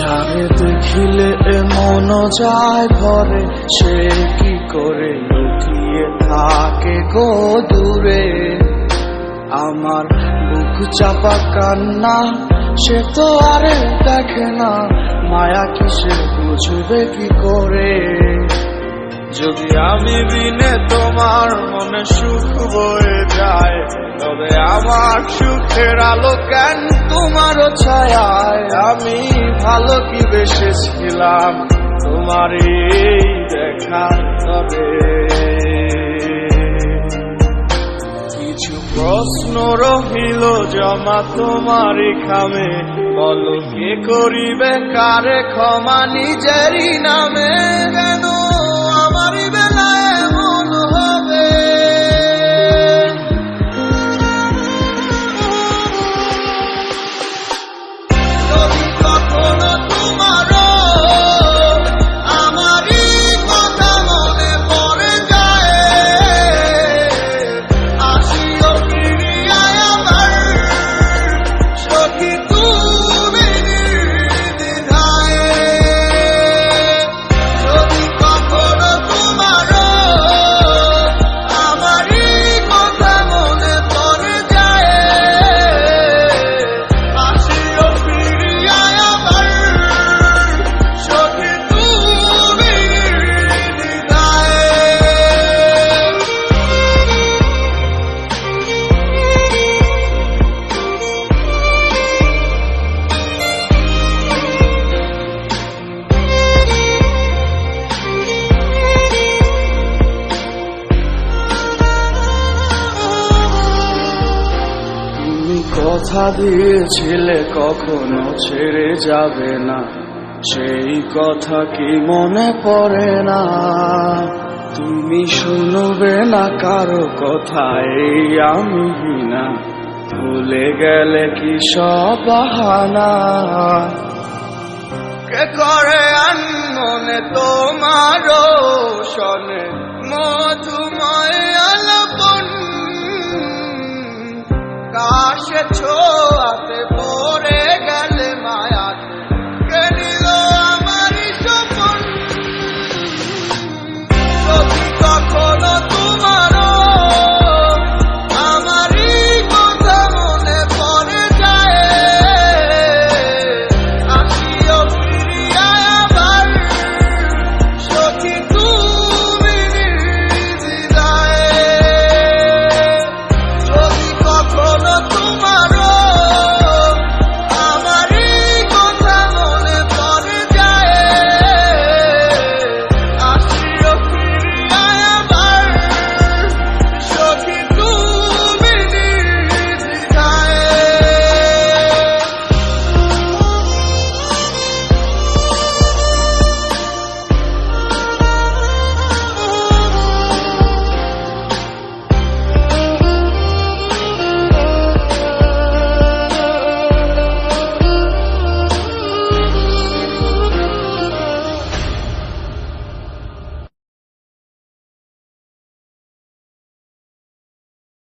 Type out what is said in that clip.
যারে দেখিলে মন যায় ঘরে, সে কি করে লুকিয়ে থাকে গো দূরে। আমার বুক চাপা কান্না, সে তো আরে দেখে না, মায়া কিসে বুঝবে কি করে। যদি আমি বিনে তোমার মনে সুখ বয়ে যায়, তবে আমার সুখের আলো কেন তোমারও ছায়ায়। আমি ভালো কি বেসেছিলাম তোমার এই দেখা তবে। কিছু প্রশ্ন রহিল জমা তোমারই খামে, বলো কে করিবে কারে ক্ষমা নিজেরই নামে। কেন আমারই বেলায় এমন হবে, যদি কখনো তোমারও আমারই কথা মনে পড়ে যায়, আসিও ফিরিয়া আবার সখী তুমি নির্দ্বিধায়। যদি কখনো তোমারও আমারই কথা মনে পড়ে যায়, আসিও ফিরিয়া আবার সখী তুমি নির্দ্বিধায়। তুমি কথা দিয়েছিলে কখনো ছেড়ে যাবে না, সেই কথা কি মনে পড়ে না। তুমি শুনবে না কারো কথা, এই আমি না ভুলে গেলে কি সব বাহানা। কে করে আনমনে তোমারও শোনে মধুময় আলাপন, কাশে ছো